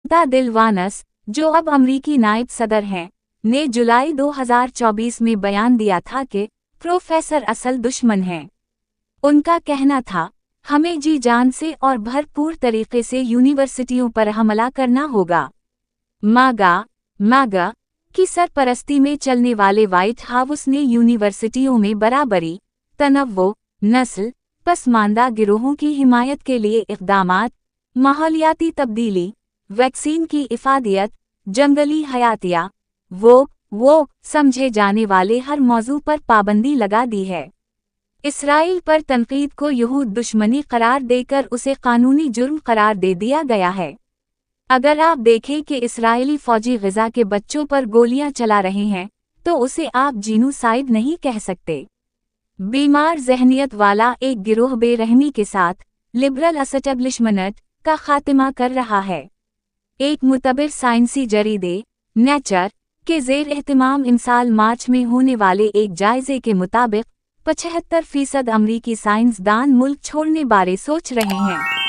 दिल वानस, जो अब अमरीकी नायब सदर हैं, ने जुलाई 2024 में बयान दिया था कि प्रोफेसर असल दुश्मन हैं। उनका कहना था, हमें जी जान से और भरपूर तरीके से यूनिवर्सिटियों पर हमला करना होगा। मागा की सरपरस्ती में चलने वाले व्हाइट हाउस ने यूनिवर्सिटियों में बराबरी, तनव्वो, नस्ल पसमानदा गिरोहों की हिमायत के लिए इक़दामात, माहौलियाती तब्दीली, वैक्सीन की इफ़ादियत, जंगली हयातिया, वो समझे जाने वाले हर मौजू पर पाबंदी लगा दी है। इसराइल पर तनकीद को यहूद दुश्मनी करार देकर उसे कानूनी जुर्म करार दे दिया गया है। अगर आप देखें कि इसराइली फौजी ग़ज़ा के बच्चों पर गोलियां चला रहे हैं, तो उसे आप जीनोसाइड नहीं कह सकते। बीमार ज़हनियत वाला एक गिरोह बेरहमी के साथ लिबरल एस्टेब्लिशमेंट का खात्मा कर रहा है। एक मुतबर साइंसी जरीदे नेचर के ज़ेर एहतमाम इमसाल मार्च में होने वाले एक जायज़े के मुताबिक 75% अमरीकी साइंसदान मुल्क छोड़ने बारे सोच रहे हैं।